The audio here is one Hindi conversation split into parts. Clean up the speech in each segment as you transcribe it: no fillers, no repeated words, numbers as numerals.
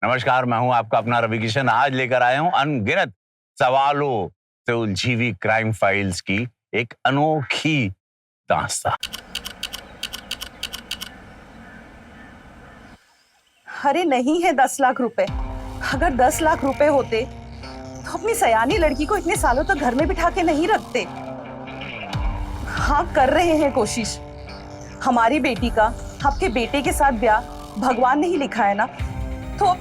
नमस्कार, मैं हूं आपका अपना रवि किशन। आज लेकर आया हूं अनगिनत सवालों से उलझी हुई क्राइम फाइल्स की एक अनोखी दास्तां। अरे नहीं है 10 लाख रुपए। अगर 10 लाख रुपए होते तो अपनी सयानी लड़की को इतने सालों तक घर में बिठा के नहीं रखते। हाँ, कर रहे हैं कोशिश। हमारी बेटी का आपके बेटे के साथ ब्याह भगवान ने ही लिखा है ना, तो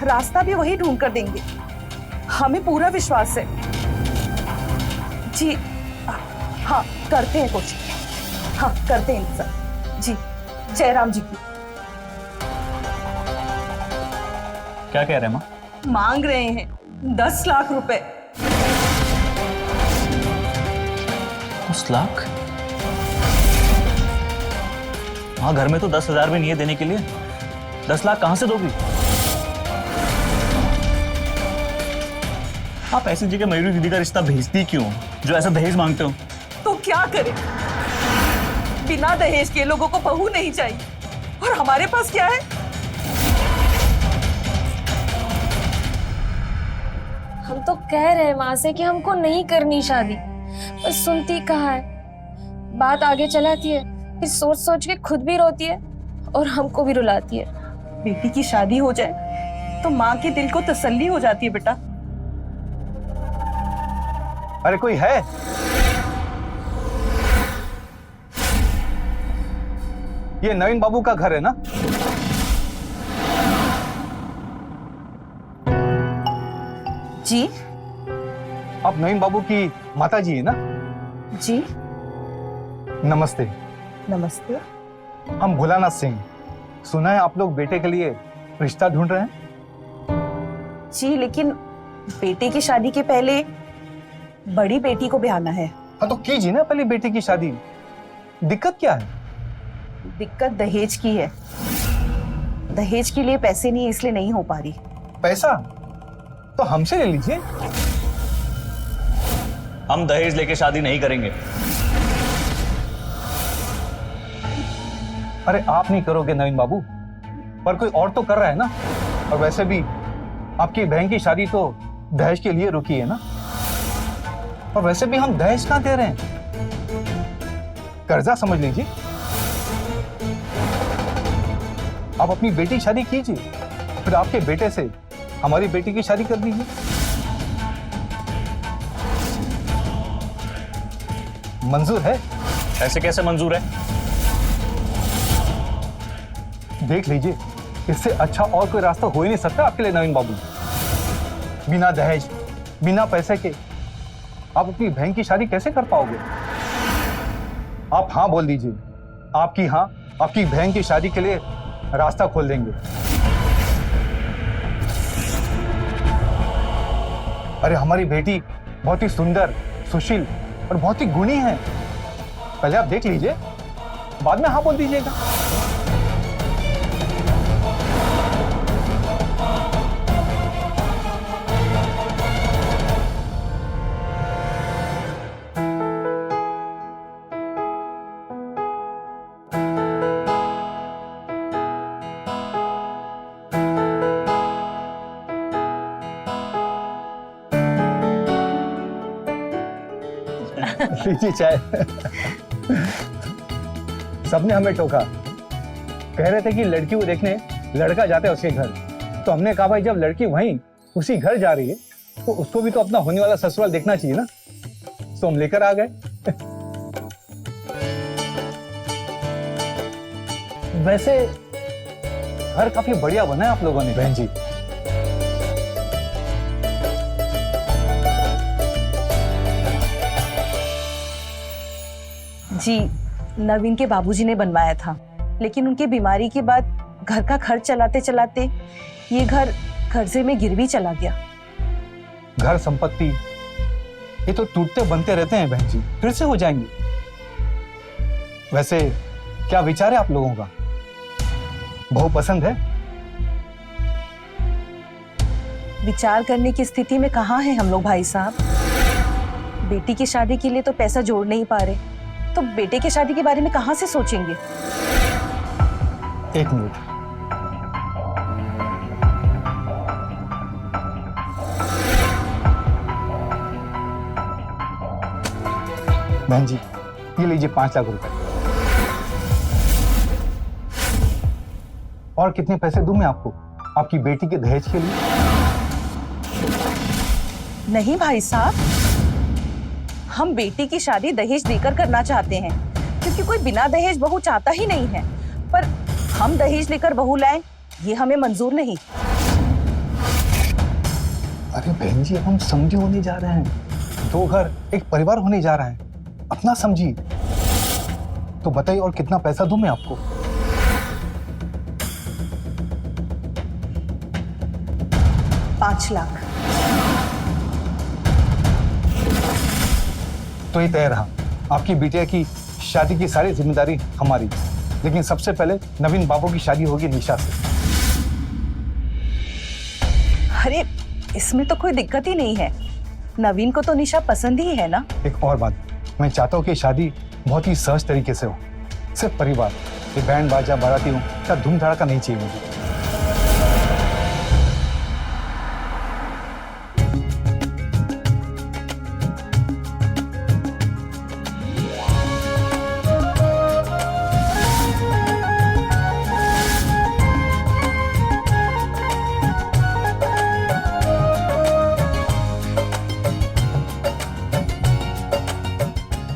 रास्ता भी वही ढूंढ कर देंगे। हमें पूरा विश्वास है जी। हाँ, करते हैं कोशिश। हाँ, करते हैं इंतजार जी। जयराम जी की क्या कह रहे हैं माँ? मांग रहे हैं 10 लाख रुपए। 10 लाख? हाँ, घर में तो 10,000 भी नहीं है देने के लिए। 10 लाख कहां से दोगी? आप ऐसी जगह मयूरी दीदी का रिश्ता भेजती क्यों, जो ऐसा दहेज मांगते हो? तो क्या करें, बिना दहेज के लोगों को बहू नहीं चाहिए, और हमारे पास क्या है? हम तो कह रहे हैं माँ से कि हमको नहीं करनी शादी, पर सुनती कहाँ है। बात आगे चलाती है, फिर सोच सोच के खुद भी रोती है और हमको भी रुलाती है। बेटी की शादी हो जाए तो माँ के दिल को तसल्ली हो जाती है बेटा। अरे कोई है? ये नवीन बाबू का घर है ना? जी। आप नवीन बाबू की माता जी है ना? जी नमस्ते। नमस्ते। हम भोलानाथ सिंह। सुना है आप लोग बेटे के लिए रिश्ता ढूंढ रहे हैं? जी, लेकिन बेटे की शादी के पहले बड़ी बेटी को ब्याहना है। हाँ, तो कीजिए ना पहले बेटे की शादी। दिक्कत क्या है? दिक्कत दहेज की है। दहेज के लिए पैसे नहीं, इसलिए नहीं हो पा रही। पैसा तो हमसे ले लीजिए। हम दहेज लेके शादी नहीं करेंगे। अरे आप नहीं करोगे नवीन बाबू, पर कोई और तो कर रहा है ना। और वैसे भी आपकी बहन की शादी तो दहेज के लिए रुकी है ना। और वैसे भी हम दहेज कहां दे रहे हैं, कर्जा समझ लीजिए। आप अपनी बेटी की शादी कीजिए, फिर आपके बेटे से हमारी बेटी की शादी कर दीजिए। मंजूर है? ऐसे कैसे मंजूर है? देख लीजिए, इससे अच्छा और कोई रास्ता हो ही नहीं सकता आपके लिए नवीन बाबू। बिना दहेज, बिना पैसे के आप अपनी बहन की शादी कैसे कर पाओगे? आप हाँ बोल दीजिए। आपकी हाँ आपकी बहन की शादी के लिए रास्ता खोल देंगे। अरे हमारी बेटी बहुत ही सुंदर, सुशील और बहुत ही गुणी है। पहले आप देख लीजिए, बाद में हाँ बोल दीजिएगा। लीजिए चाय। सबने हमें टोका, कह रहे थे कि लड़की को देखने लड़का जाता है उसके घर। तो हमने कहा भाई, जब लड़की वहीं उसी घर जा रही है तो उसको भी तो अपना होने वाला ससुराल देखना चाहिए ना। तो हम लेकर आ गए। वैसे घर काफी बढ़िया बना है आप लोगों ने बहन जी। जी, नवीन के बाबूजी ने बनवाया था, लेकिन उनकी बीमारी के बाद घर का खर्च चलाते चलाते ये घर कर्जे में गिरवी चला गया। घर संपत्ति ये तो टूटते बनते रहते हैं बहन जी, फिर से हो जाएंगे। वैसे क्या विचार है आप लोगों का? बहू पसंद है? विचार करने की स्थिति में कहाँ है हम लोग भाई साहब। बेटी की शादी के लिए तो पैसा जोड़ नहीं पा रहे, तो बेटे की शादी के बारे में कहां से सोचेंगे? एक मिनट। बहन जी, ये लीजिए 5 लाख रुपए। और कितने पैसे दूं मैं आपको आपकी बेटी के दहेज के लिए? नहीं भाई साहब, हम बेटी की शादी दहेज देकर करना चाहते हैं, क्योंकि कोई बिना दहेज बहू चाहता ही नहीं है। पर हम दहेज लेकर बहू लाएं, ये हमें मंजूर नहीं। अरे बहन जी, हम समझे होने जा रहे हैं, 2 घर एक परिवार होने जा रहा है, अपना समझिए। तो बताइए और कितना पैसा दूं मैं आपको? $5 लाख। तो ये तय रहा, आपकी बिटिया की शादी की सारी जिम्मेदारी हमारी। लेकिन सबसे पहले नवीन बाबू की शादी होगी निशा से। अरे इसमें तो कोई दिक्कत ही नहीं है, नवीन को तो निशा पसंद ही है ना। एक और बात, मैं चाहता हूँ कि शादी बहुत ही सहज तरीके से हो, सिर्फ परिवार, ये बैंड बाजा बाराती हो क्या धूम धड़ाका नहीं चाहिए मुझे।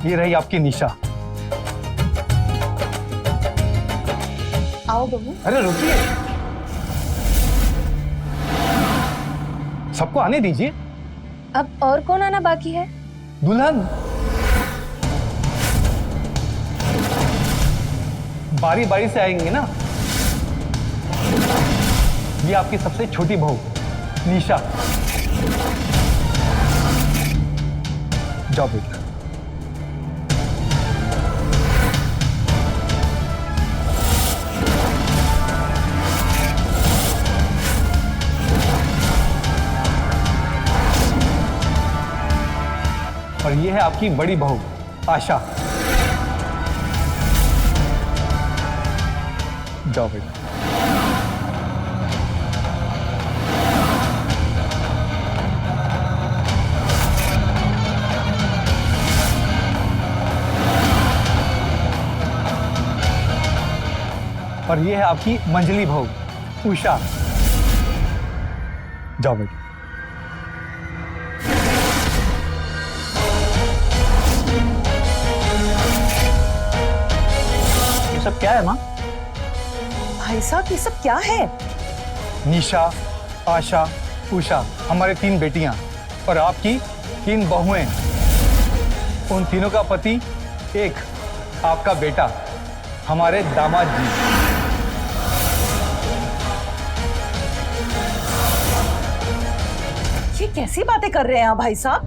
ये रही आपकी निशा। आओ बहू। अरे रुकिए, सबको आने दीजिए। अब और कौन आना बाकी है? दुल्हन बारी बारी से आएंगे ना। ये आपकी सबसे छोटी बहू निशा। जाओ बेटा। और ये है आपकी बड़ी बहू आशा। जाओ बेटा। और ये है आपकी मंजली बहू उषा। जाओ बेटा। सब क्या है माँ? भाई साहब ये सब क्या है? निशा, आशा, उषा हमारे 3 बेटियां और आपकी 3 बहुएं। उन तीनों का पति एक आपका बेटा, हमारे दामाद जी। ये कैसी बातें कर रहे हैं आप भाई साहब?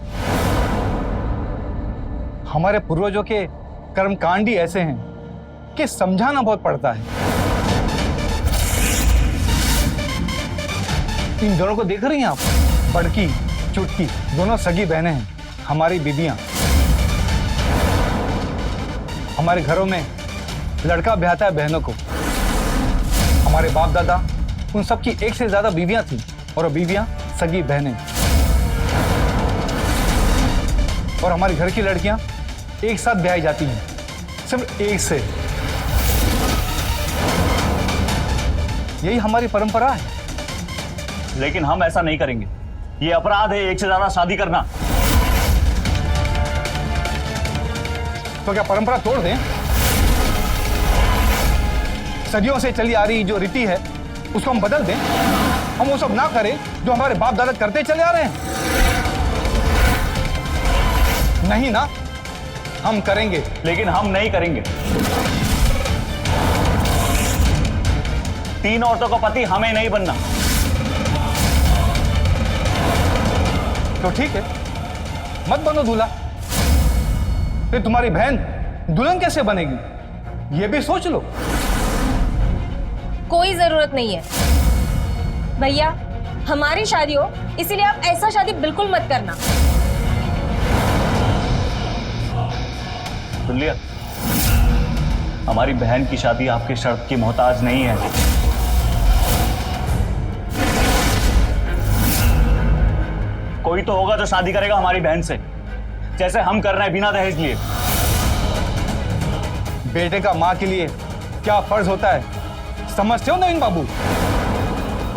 हमारे पूर्वजों के कर्मकांड ही ऐसे हैं कि समझाना बहुत पड़ता है। इन दोनों को देख रही हैं आप? बड़की चुटकी दोनों सगी बहनें हैं, हमारी बीबियां। हमारे घरों में लड़का ब्याहता है बहनों को। हमारे बाप दादा उन सबकी एक से ज्यादा बीवियां थी और वो बीवियां सगी बहनें। और हमारे घर की लड़कियां एक साथ ब्याही जाती हैं, सिर्फ एक से। यही हमारी परंपरा है। लेकिन हम ऐसा नहीं करेंगे, ये अपराध है एक से ज्यादा शादी करना। तो क्या परंपरा तोड़ दें? सदियों से चली आ रही जो रीति है उसको हम बदल दें? हम वो सब ना करें जो हमारे बाप दादा करते चले आ रहे हैं? नहीं ना, हम करेंगे। लेकिन हम नहीं करेंगे। 3 औरतों का पति हमें नहीं बनना। तो ठीक है, मत बनो दूल्हा। फिर तुम्हारी बहन दुल्हन कैसे बनेगी ये भी सोच लो। कोई जरूरत नहीं है भैया, हमारी शादी हो इसीलिए आप ऐसा शादी बिल्कुल मत करना। सुन लिया? हमारी बहन की शादी आपके शर्त की मोहताज नहीं है। कोई तो होगा जो शादी करेगा हमारी बहन से, जैसे हम कर रहे हैं बिना दहेज लिए। बेटे का माँ के लिए क्या फर्ज होता है समझते हो नवीन बाबू?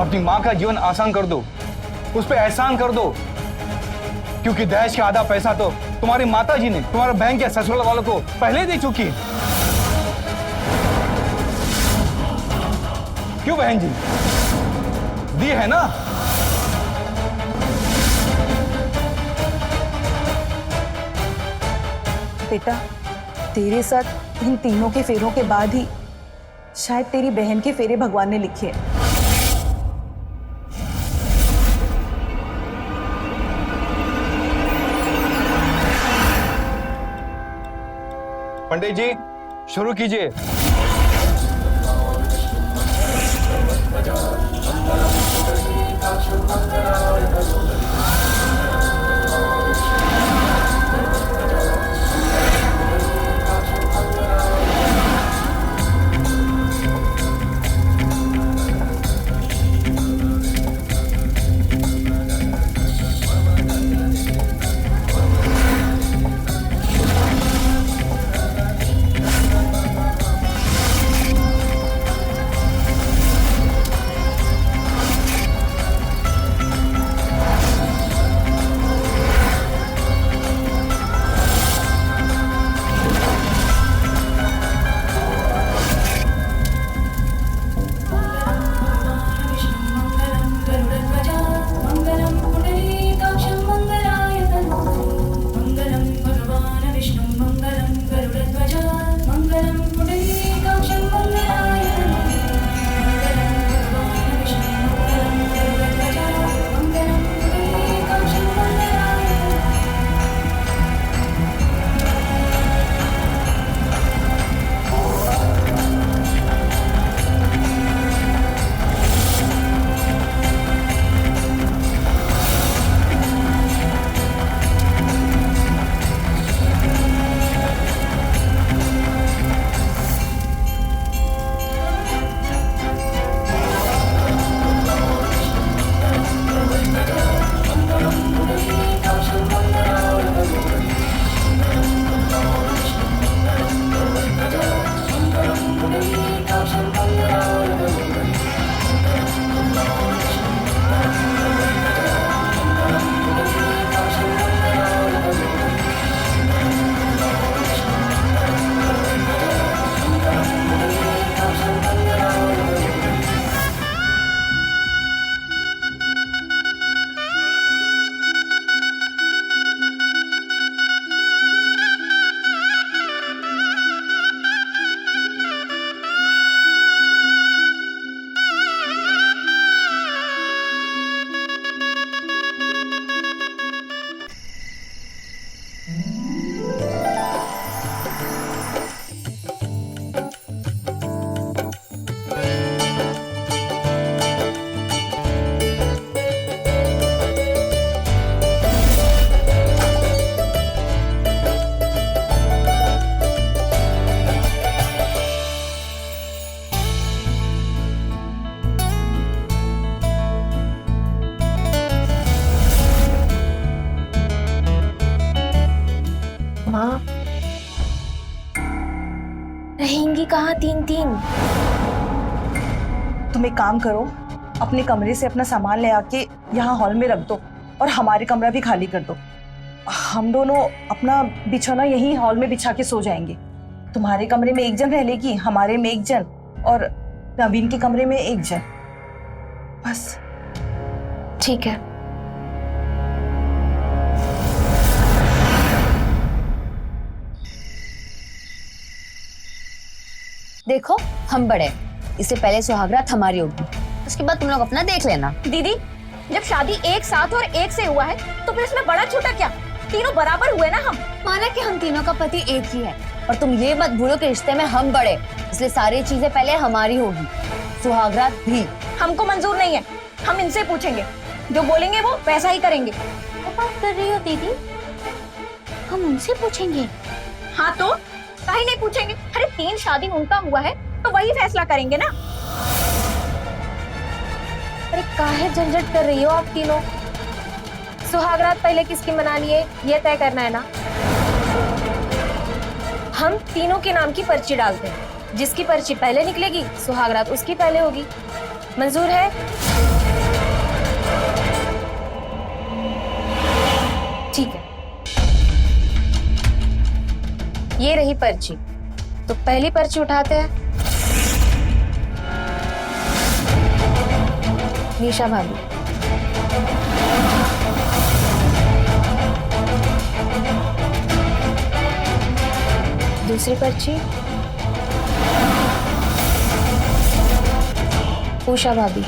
अपनी माँ का जीवन आसान कर दो, उस पर एहसान कर दो, क्योंकि दहेज का आधा पैसा तो तुम्हारी माता जी ने तुम्हारे बहन के ससुराल वालों को पहले ही दे चुकी है। क्यों बहन जी, दी है ना? बेटा, तेरे साथ इन तीनों के फेरों के बाद ही शायद तेरी बहन के फेरे भगवान ने लिखे हैं। पंडित जी, शुरू कीजिए। माँ, रहेंगी कहाँ तीन तीन? तुम एक काम करो, अपने कमरे से अपना सामान ले आके यहाँ हॉल में रख दो और हमारे कमरा भी खाली कर दो। हम दोनों अपना बिछौना यहीं हॉल में बिछा के सो जाएंगे। तुम्हारे कमरे में एक जन रह लेगी, हमारे में एक जन, और नवीन के कमरे में एक जन, बस। ठीक है। देखो, हम बड़े, इससे पहले सुहागरात हमारी होगी, उसके बाद तुम लोग अपना देख लेना। दीदी, जब शादी एक साथ और एक से हुआ है तो फिर इसमें बड़ा छोटा क्या, तीनों बराबर हुए ना। हम माना कि हम तीनों का पति एक ही है, और तुम ये मत भूलो कि रिश्ते में हम बड़े, इसलिए सारी चीजें पहले हमारी होगी, सुहागरात भी। हमको मंजूर नहीं है, हम इनसे पूछेंगे, जो बोलेंगे वो वैसा ही करेंगे। क्या बात कर रही हो दीदी? हम उनसे पूछेंगे? हाँ तो काहे नहीं पूछेंगे? अरे 3 शादी उनका हुआ है तो वही फैसला करेंगे ना। अरे काहे झंझट कर रही हो आप तीनों? सुहागरात पहले किसकी मना लिए ये तय करना है ना। हम तीनों के नाम की पर्ची डालते हैं। जिसकी पर्ची पहले निकलेगी सुहागरात उसकी पहले होगी। मंजूर है? ठीक है, ये रही पर्ची। तो पहली पर्ची उठाते हैं। निशा भाभी। दूसरी पर्ची उषा भाभी।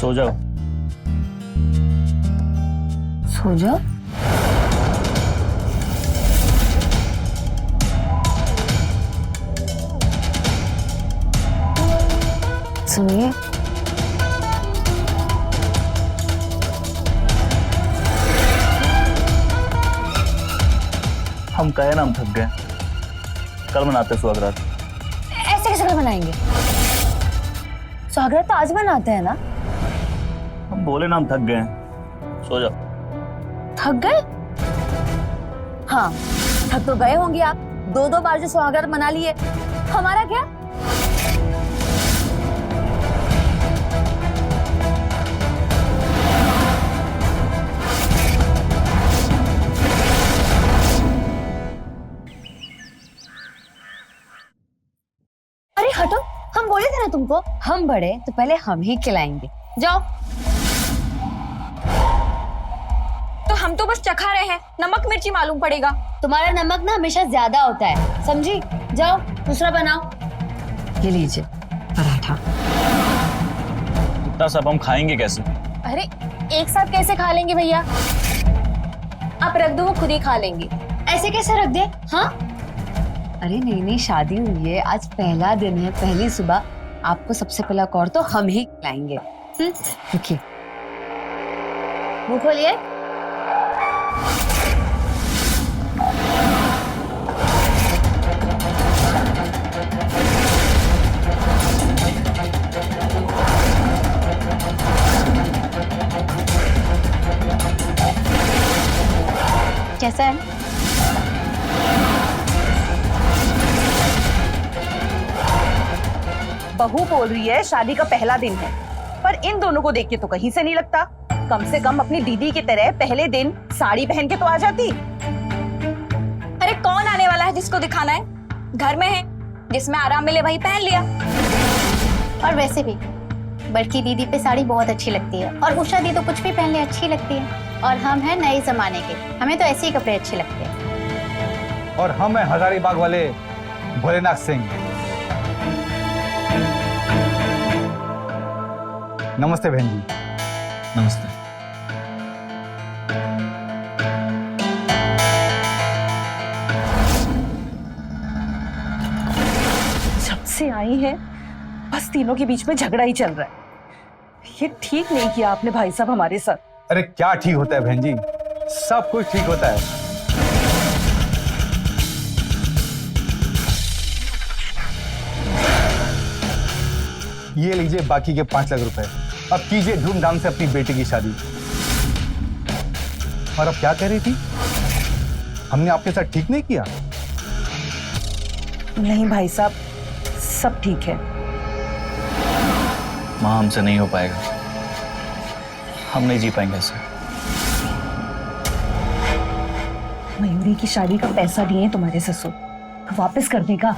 सो जाओ। सो जाओ। सुनिए, हम कहे ना हम थक गए, कल मनाते सुहागरात। ऐसे कैसे कल मनाएंगे? स्वागत तो आज मनाते हैं ना। हम बोले ना हम थक गए, सो जाओ। थक गए? हाँ, थक तो गए होंगे आप। 2-2 बार जो स्वागत मना लिए, हमारा क्या? अरे हटो, हम बोले थे ना तुमको, हम बड़े तो पहले हम ही खिलाएंगे। जाओ। तो हम तो बस चखा रहे हैं, नमक मिर्ची मालूम पड़ेगा। तुम्हारा नमक ना हमेशा ज्यादा होता है, समझी? जाओ दूसरा बनाओ। ये लीजिए पराठा। इतना सब हम खाएंगे कैसे? अरे एक साथ कैसे खा लेंगे भैया? आप रख दो, वो खुद ही खा लेंगे। ऐसे कैसे रख दे? हाँ, अरे नहीं नहीं, शादी हुई है, आज पहला दिन है, पहली सुबह। आपको सबसे पहला कौर तो हम ही खिलाएंगे। रुकिए, मुंह खोलिए। कैसा है? बहू बोल रही है शादी का पहला दिन है, पर इन दोनों को देख के तो कहीं से नहीं लगता। कम से कम अपनी दीदी की तरह पहले दिन साड़ी पहन के तो आ जाती। अरे कौन आने वाला है जिसको दिखाना है? घर में है, जिसमें आराम मिले वही पहन लिया। और वैसे भी बड़की दीदी पे साड़ी बहुत अच्छी लगती है, और उषा दी तो कुछ भी पहनने अच्छी लगती है। और हम हैं नए जमाने के, हमें तो ऐसे ही कपड़े अच्छे लगते हैं। और हम हैं हजारीबाग वाले भोलेनाथ सिंह। नमस्ते बहन जी। नमस्ते। जब से आई है बस तीनों के बीच में झगड़ा ही चल रहा है। ये ठीक नहीं किया आपने भाई साहब हमारे साथ। अरे क्या ठीक होता है बहन जी, सब कुछ ठीक होता है। ये लीजिए बाकी के 5 लाख रुपए। अब कीजिए धूमधाम से अपनी बेटी की शादी। और अब क्या कह रही थी, हमने आपके साथ ठीक नहीं किया? नहीं भाई साहब, सब ठीक है। माँ हमसे नहीं हो पाएगा, हम नहीं जी पाएंगे ऐसे। मयूरी की शादी का पैसा दिए तुम्हारे ससुर, वापस करने का।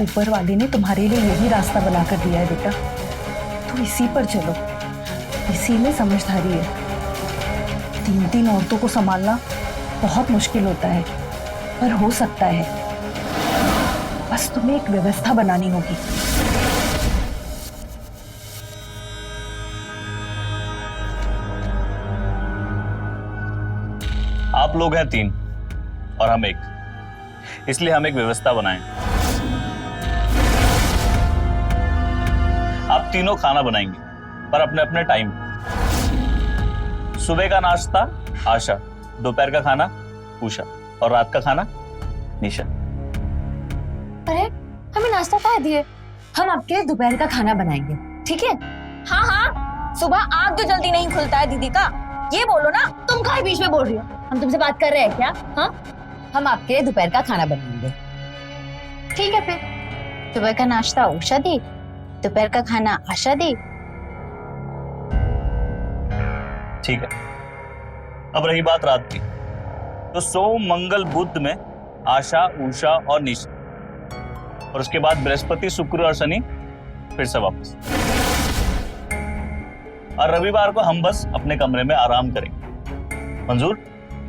ऊपर वाले ने तुम्हारे लिए यही रास्ता बनाकर दिया है बेटा, तो इसी पर चलो। इसी में समझदारी है। 3 औरतों को संभालना बहुत मुश्किल होता है, पर हो सकता है। बस तुम्हें एक व्यवस्था बनानी होगी। आप लोग हैं 3 और हम 1, इसलिए हम एक व्यवस्था बनाएं। आप तीनों खाना बनाएंगे, पर अपने अपने टाइम। सुबह का नाश्ता आशा, दोपहर का खाना उषा और रात का खाना निशा। अरे हमें नाश्ता कहाँ दिए? हम आपके दोपहर का खाना बनाएंगे, ठीक है? हाँ हाँ, सुबह आग तो जल्दी नहीं खुलता है दीदी का, ये बोलो ना। तुम काहे बीच में बोल रही हो? हम तुमसे बात कर रहे हैं क्या? हाँ, हम आपके दोपहर का खाना बनाएंगे। ठीक है फिर, सुबह का नाश्ता उषा दी, दोपहर का खाना आशा दी। ठीक है। अब रही बात रात की, तो सोम मंगल बुध में आशा उषा और निशा, और उसके बाद बृहस्पति शुक्र और शनि फिर से वापस। और रविवार को हम बस अपने कमरे में आराम करेंगे। मंजूर?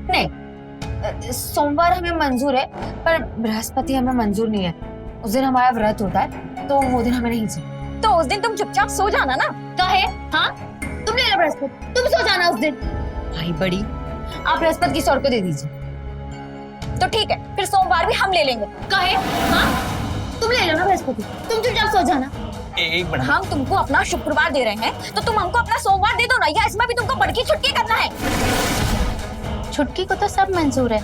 नहीं, सोमवार हमें मंजूर है, पर बृहस्पति हमें मंजूर नहीं है। उस दिन हमारा व्रत होता है, तो वो दिन हमें नहीं चाहिए। तो उस दिन तुम चुपचाप सो जाना ना। काहे? हाँ, तुम ले लो बृहस्पति, तुम सो जाना उस दिन। भाई बड़ी, आप बृहस्पति की सौर को दे दीजिए। तो ठीक है, फिर सोमवार भी हम ले लेंगे। काहे? हाँ, तुम ले लो ना बृहस्पति, तुम चुपचाप सो जाना। एक मिनट। हम तुमको अपना शुक्रवार दे रहे हैं, तो तुम हमको अपना सोमवार दे दो ना, या इसमें भी तुमको बड़की छुट्टी करना है? छुट्टी को तो सब मंजूर है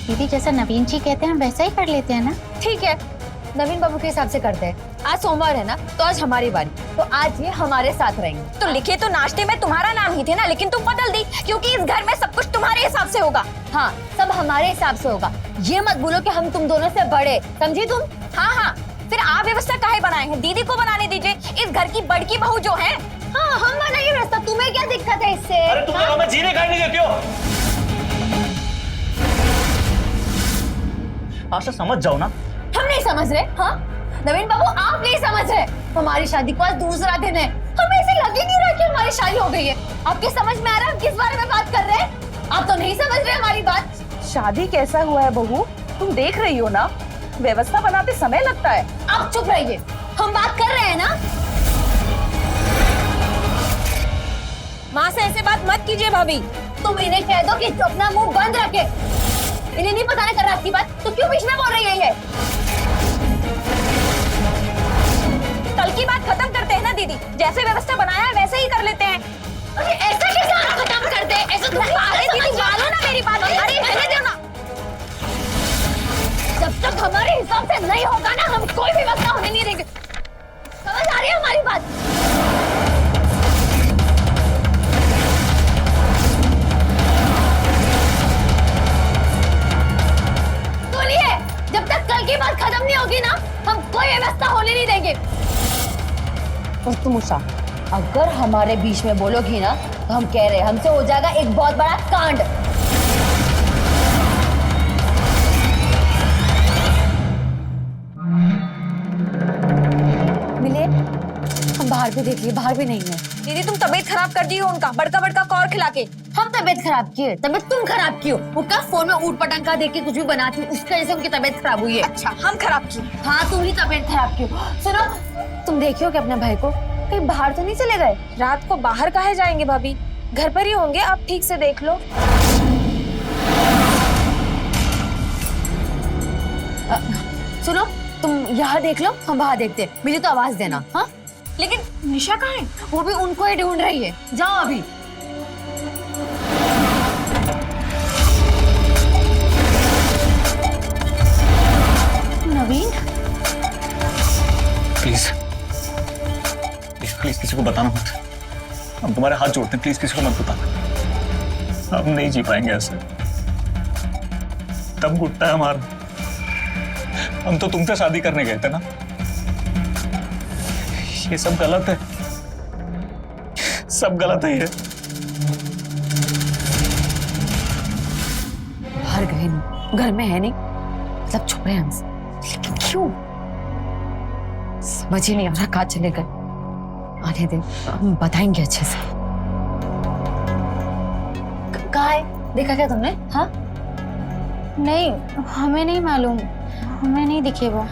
दीदी, जैसा नवीन जी कहते हैं वैसा ही कर लेते हैं ना। ठीक है, नवीन बाबू के हिसाब से करते हैं। आज सोमवार है ना, तो आज हमारी बारी, तो आज ये हमारे साथ रहेंगे। तो लिखे तो नाश्ते में तुम्हारा नाम ही थे ना, लेकिन तुम बदल दी, क्योंकि इस घर में सब कुछ तुम्हारे हिसाब से होगा। हाँ, सब हमारे हिसाब से होगा। ये मत बोलो कि हम तुम दोनों से बड़े, समझी तुम? हाँ हाँ, फिर आप व्यवस्था काहे बनाए हैं? दीदी को बनाने दीजिए, इस घर की बड़की बहू जो है। हाँ, हम बनाइए व्यवस्था, तुम्हें क्या दिक्कत है इससे? अरे तुम लोग हमें जीने खाने देते हो? आशा समझ जाओ ना। हम नहीं समझ रहे। हाँ नवीन बाबू, आप नहीं समझ रहे। हमारी शादी को आज दूसरा दिन है, हमें ऐसे लग ही नहीं रहा कि हमारी शादी हो गई है। आपके समझ में आ रहा है हम किस बारे में बात कर रहे हैं? आप तो नहीं समझ रहे हमारी बात। शादी कैसा हुआ है बहू, तुम देख रही हो ना, व्यवस्था बनाते समय लगता है। आप चुप रहिए, हम बात कर रहे हैं ना। माँ से ऐसे बात मत कीजिए भाभी। तुम इन्हें कह दो कि अपना मुंह बंद रखे। इन्हें नहीं पता कर रात की बात, तो क्यों बीच में बोल रही है ये? कल की बात खत्म करते हैं ना दीदी, जैसे व्यवस्था बनाया है वैसे ही कर लेते हैं। अरे ऐसा कैसे आप खत्म कर दे? ऐसा तो अरे दीदी मानो ना मेरी बात, अरे रहने दो ना। जब तक हमारे हिसाब से नहीं होगा ना, हम कोई भी व्यवस्था होने नहीं देंगे। समझ आ रही है हमारी बात? सुनिए, जब तक कल की बात खत्म नहीं होगी ना, हम कोई व्यवस्था होने नहीं देंगे। और तुम उषा, अगर हमारे बीच में बोलोगी ना, तो हम कह रहे हैं हमसे हो जाएगा एक बहुत बड़ा कांड। बाहर भी देखिए, बाहर भी नहीं है। दीदी तुम तबीयत खराब कर दी हो उनका, बड़का बड़का कौर खिला के। हम तबीयत खराब की है? तबीयत तुम खराब की हो। वो क्या फोन में ऊट पटांग देख के कुछ भी बनाती है, उसकी वजह से उनकी तबीयत खराब हुई है। अच्छा हम खराब की। हाँ तुम ही तबीयत खराब की हो। सुनो, तुम देखियो कि अपने भाई को कहीं बाहर तो नहीं चले गए? रात को बाहर काहे जाएंगे भाभी, घर पर ही होंगे, आप ठीक से देख लो। सुनो, तुम यहाँ देख लो, हम वहाँ देखते हैं। मुझे तो आवाज देना। हाँ लेकिन निशा कहाँ है? वो भी उनको ही ढूंढ रही है। जाओ अभी। नवीन, प्लीज प्लीज किसी को बताना मत। हम तुम्हारे हाथ जोड़ते हैं, प्लीज किसी को मत बताना। हम नहीं जी पाएंगे ऐसे। दम घुटता है हमारा। हम तो तुमसे शादी करने गए थे ना। ये सब गलत है, सब गलत है ये। बाहर गए नहीं, घर में है नहीं, मतलब छुप रहे हैं हमसे। लेकिन क्यों? समझ ही नहीं आ रहा कहाँ चले गए। आने दे, हम बताएंगे अच्छे से। कहाँ है? देखा क्या तुमने? हाँ नहीं, हमें नहीं मालूम, हमें नहीं दिखे वो।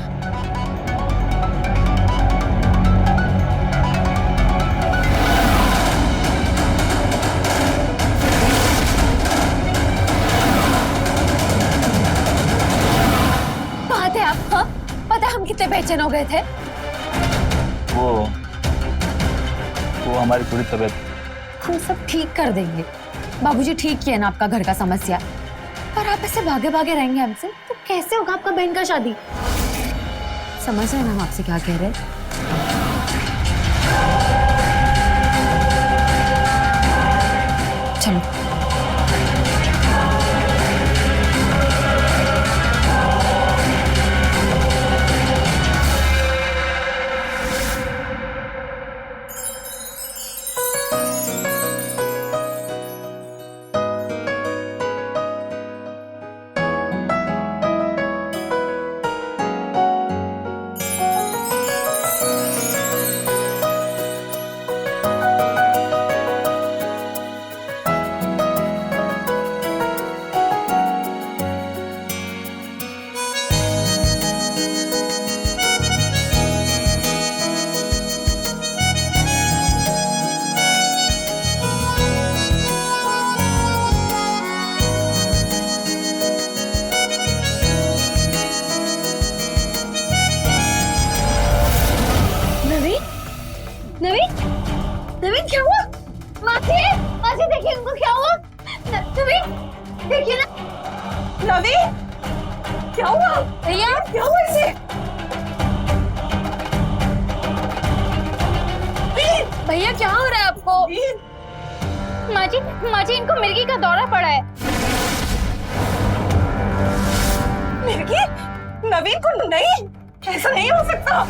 कहाँ थे आप? हाँ पता है हम कितने बेचैन हो गए थे। वो हमारी थोड़ी तबीयत। हम सब ठीक कर देंगे। बाबूजी ठीक किया ना आपका घर का समस्या। पर आप ऐसे भागे भागे रहेंगे हमसे तो कैसे होगा आपका बहन का शादी? समझ रहे हैं हम आपसे क्या कह रहे हैं? चलो नवीन, नवीन क्या हुआ? मासी, मासी देखिए उनको क्या हुआ? नवीन देखिए ना। नवीन, क्या हुआ? भैया क्या हुआ इसे? भैया क्या हो रहा है आपको? माजी, माजी इनको मिर्गी का दौरा पड़ा है। मिर्गी? नवीन को नहीं, ऐसा नहीं हो सकता।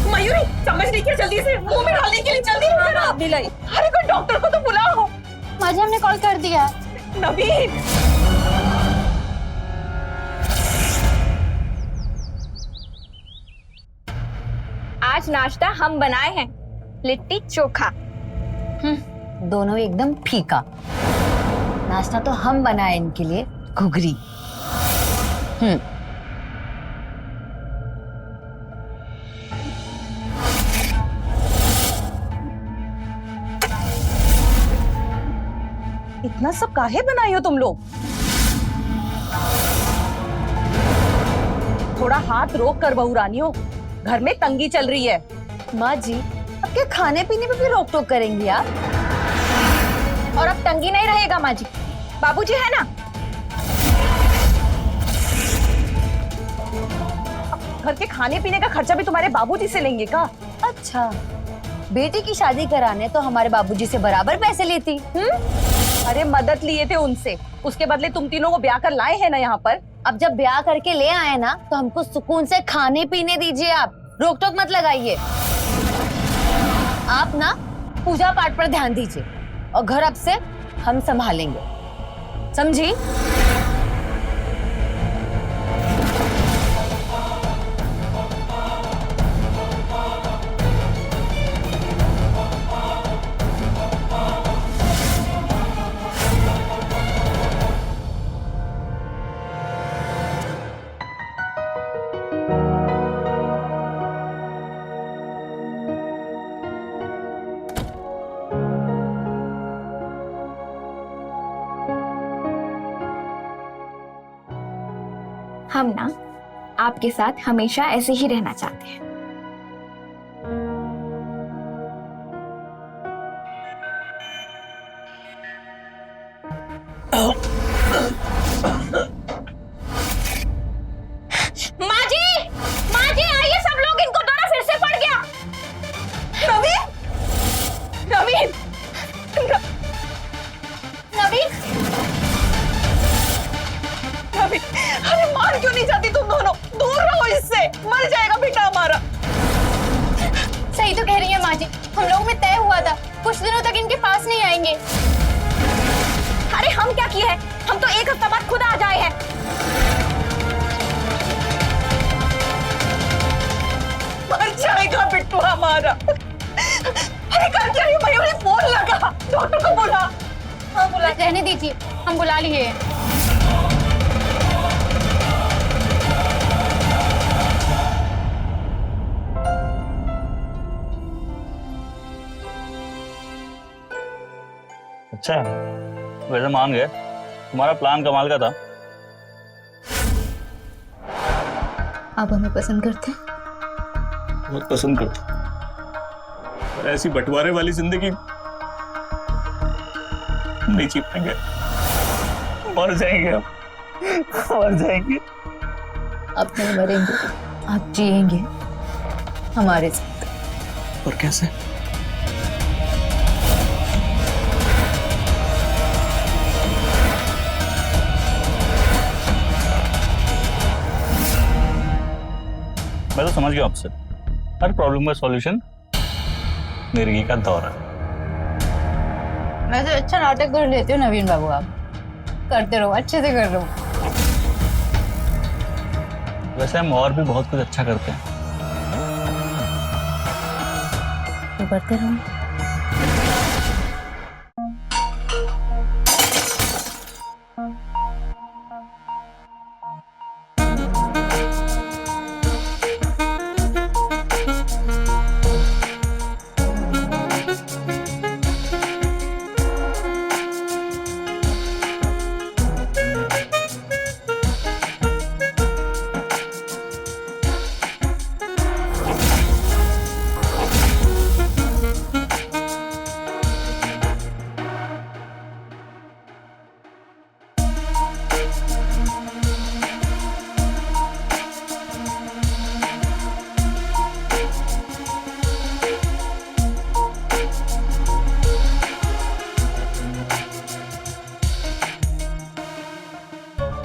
मयूरी, समझ नहीं क्या, जल्दी से मुंह में डालने के लिए जल्दी मिलाई। अरे कोई डॉक्टर को तो बुलाओ। माजी हमने कॉल कर दिया। नवीन, आज नाश्ता हम बनाए हैं, लिट्टी चोखा। दोनों एकदम फीका। नाश्ता तो हम बनाए इनके लिए, घुघरी। इतना सब काहे बनाई हो तुम लोग? थोड़ा हाथ रोक कर बहू रानियों, घर में तंगी चल रही है। माँ जी, अब क्या खाने पीने पे भी रोक टोक करेंगी आप? और अब तंगी नहीं रहेगा माँ जी, बाबूजी है ना। घर के खाने पीने का खर्चा भी तुम्हारे बाबूजी से लेंगे का? अच्छा, बेटी की शादी कराने तो हमारे बाबूजी से बराबर पैसे लेती। अरे मदद लिए थे उनसे, उसके बदले तुम तीनों को ब्याह कर लाए हैं ना यहाँ पर। अब जब ब्याह करके ले आए ना तो हमको सुकून से खाने पीने दीजिए। आप रोक टोक मत लगाइए। आप ना पूजा पाठ पर ध्यान दीजिए और घर अब से हम संभालेंगे, समझी? हम ना आपके साथ हमेशा ऐसे ही रहना चाहते हैं। माँ जी आइए सब लोग, इनको तो ना फिर से पड़ गया। नवीन नवीन नवीन नवीन, अरे मान क्यों नहीं जाती तुम दोनों? दूर रहो इससे, मर जाएगा बेटा हमारा। सही तो कह रही है माँ जी, हम लोग में तय हुआ था कुछ दिनों तक इनके पास नहीं आएंगे। अरे हम क्या किए हैं? हम तो एक हफ्ता बाद खुद आ जाए हैं। मर जाएगा बिट्टू हमारा। अरे कर क्या रही मयूरी? फोन लगा, डॉक्टर को बुला। हाँ बुला, रहने दीजिए, हम बुला लिए। अच्छा वैसे मान गए, तुम्हारा प्लान कमाल का था। आप हमें पसंद करते हैं? बहुत पसंद करते, पर ऐसी बंटवारे वाली जिंदगी नहीं जी पाएंगे, मर जाएंगे हम, मर जाएंगे। आप नहीं मरेंगे, आप जिएंगे हमारे साथ। और कैसे? मैं तो समझ गया आपसे, हर प्रॉब्लम का सॉल्यूशन मिर्गी का दौरा। मैं तो अच्छा नाटक कर लेती हूँ नवीन बाबू, आप करते रहो, अच्छे से कर रहे हो। वैसे हम और भी बहुत कुछ अच्छा करते हैं। तो करते रहो।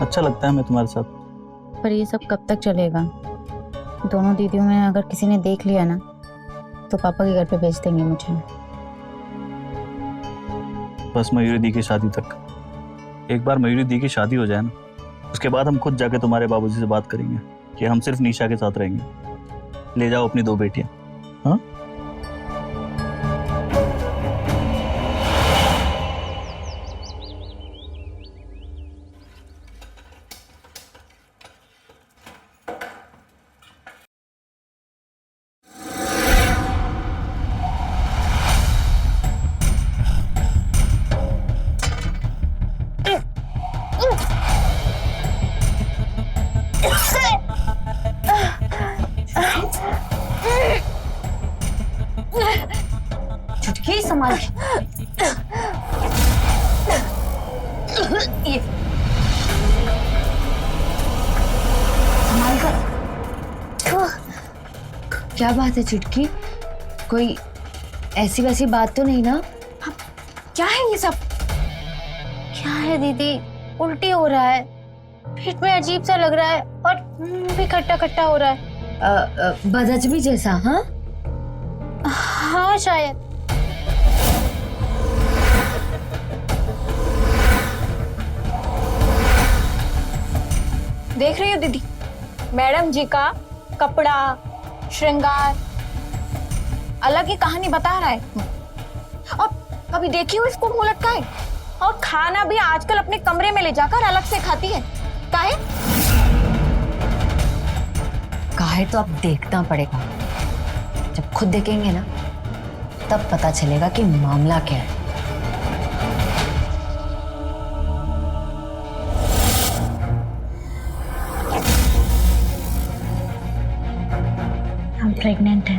अच्छा लगता है मैं तुम्हारे साथ। पर ये सब कब तक चलेगा? दोनों दीदियों में अगर किसी ने देख लिया ना तो पापा के घर पे भेज देंगे मुझे। बस मयूरी दी की शादी तक। एक बार मयूरी दी की शादी हो जाए ना, उसके बाद हम खुद जाके तुम्हारे बाबूजी से बात करेंगे कि हम सिर्फ निशा के साथ रहेंगे। ले जाओ अपनी 2 बेटियां। हाँ चुटकी संभाल के। ये संभाल कर। क्या बात है चुटकी? कोई ऐसी वैसी बात तो नहीं ना? क्या है ये सब? क्या है दीदी, उल्टी हो रहा है, पेट में अजीब सा लग रहा है और मुंह भी खट्टा खट्टा हो रहा है। बदहजमी जैसा? हाँ हाँ शायद। देख रही हो दीदी, मैडम जी का कपड़ा श्रृंगार अलग ही कहानी बता रहा है। और कभी देखी हो इसको मुंह लटकाए? और खाना भी आजकल अपने कमरे में ले जाकर अलग से खाती है। काहे? काहे तो अब देखना पड़ेगा, जब खुद देखेंगे ना तब पता चलेगा कि मामला क्या है। प्रेग्नेंट है।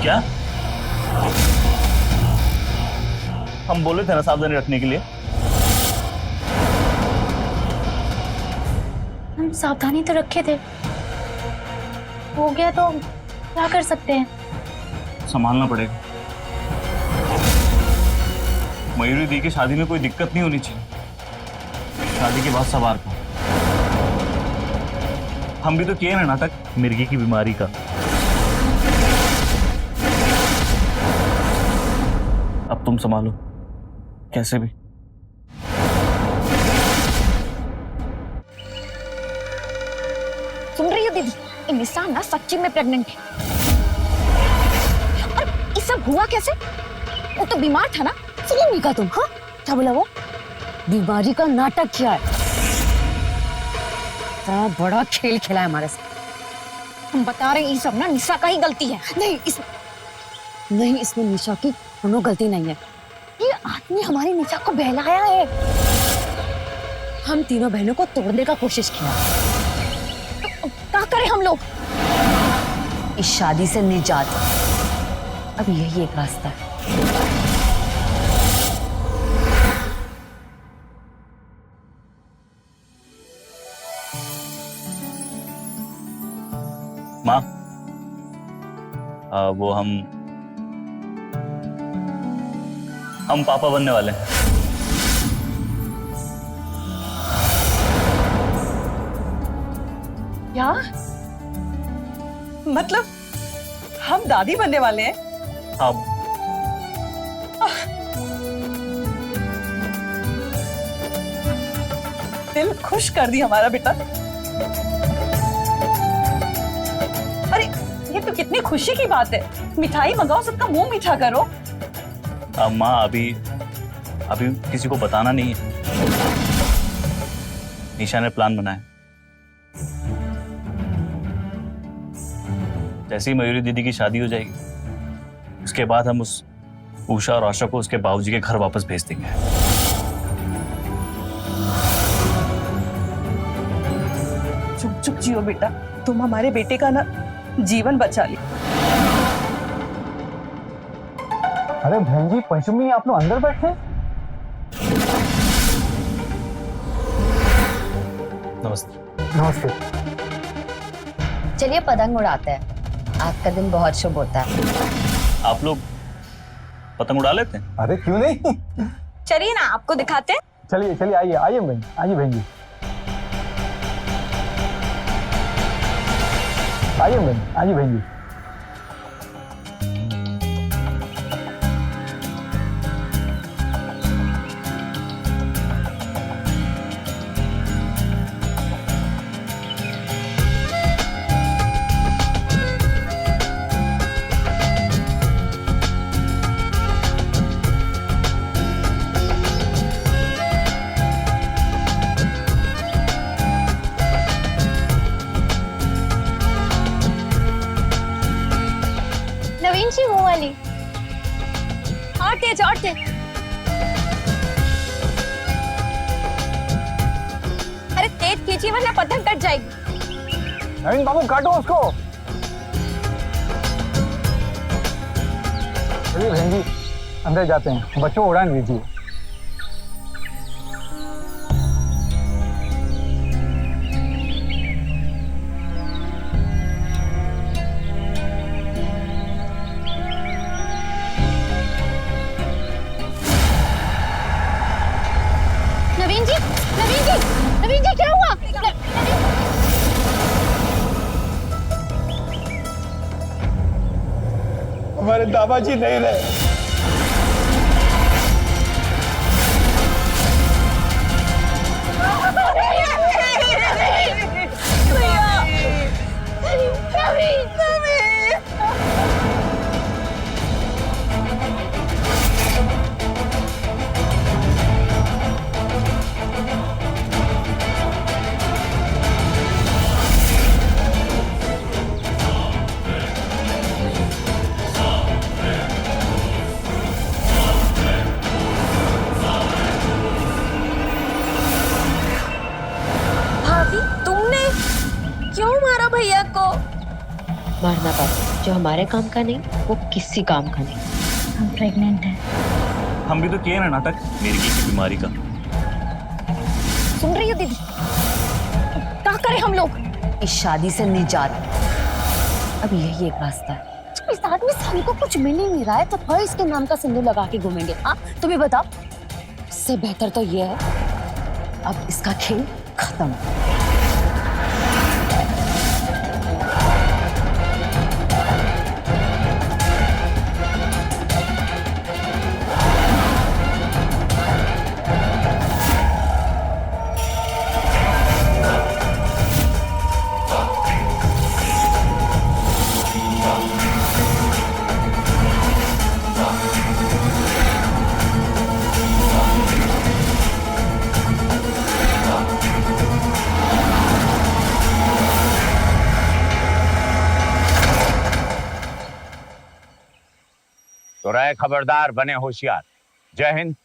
क्या? हम बोले थे ना सावधानी रखने के लिए। हम सावधानी तो रखे थे, हो गया तो क्या कर सकते हैं। संभालना पड़ेगा। मयूरी दी की शादी में कोई दिक्कत नहीं होनी चाहिए। शादी के बाद सवार को हम भी तो किए ना नाटक मिर्गी की बीमारी का। अब तुम संभालो कैसे भी। सुन रही हो दीदी, ये निशा ना सच्ची में प्रेग्नेंट है। और ये सब हुआ कैसे? वो तो बीमार था ना, सुनो नहीं का तुम। हाँ क्या बोला वो? बीमारी का नाटक किया है। इतना बड़ा खेल खेला है हमारे साथ। हम बता रहे हैं ये सब ना निशा का ही गलती है। नहीं इसमें निशा की कोनो गलती नहीं है। ये आदमी हमारी निशा को बहलाया है। हम तीनों बहनों को तोड़ने का कोशिश किया। क्या करें हम लोग? इस शादी से निजात, अब यही एक रास्ता है। माँ, वो हम पापा बनने वाले हैं। क्या? मतलब हम दादी बनने वाले हैं? अब दिल खुश कर दी हमारा बेटा। अरे ये तो कितनी खुशी की बात है। मिठाई मंगाओ, सबका मुंह मीठा करो। माँ, अभी किसी को बताना नहीं है। निशा ने प्लान बनाया। जैसे ही मयूरी दीदी की शादी हो जाएगी, उसके बाद हम उस उषा और आशा को उसके बाबूजी के घर वापस भेज देंगे। चुप चुप जियो बेटा, तुम हमारे बेटे का ना जीवन बचा लिया। अरे बहन जी, पंचमी आप लोग अंदर बैठे? नमस्ते। नमस्ते। चलिए पतंग उड़ाते हैं, आपका दिन बहुत शुभ होता है। आप लोग पतंग उड़ा लेते हैं? अरे क्यों नहीं, चलिए ना आपको दिखाते हैं। चलिए चलिए, आइए आइए बहन, आइए बहन जी, आइए बहन, आइए बहन जी। नवीन जी वो वाली और तेज और तेज। अरे तेज खींचिए वरना पतंग कट जाएगी। नवीन बाबू काटो उसको। चलिए बहन जी, अंदर जाते हैं, बच्चों को उड़ान दीजिए। नवीन जी, नवीन जी, नवीन जी क्या हुआ? हमारे दादाजी नहीं रहे। तुमने क्यों मारा भैया को? मारना बाबू जो हमारे काम का नहीं वो किसी काम का नहीं। हम प्रेग्नेंट हैं। हम भी तो किए ना नाटक मिर्गी की बीमारी का। सुन रही हो दीदी? क्या करें हम लोग? इस शादी से निजात अब यही एक रास्ता है। इस आदमी से हमको कुछ मिल ही नहीं रहा है तो फिर इसके नाम का सिंदूर लगा के घूमेंगे। हाँ तुम्हें बताओ, इससे बेहतर तो ये है अब इसका खेल खत्म। तो रहे खबरदार, बने होशियार। जय हिंद,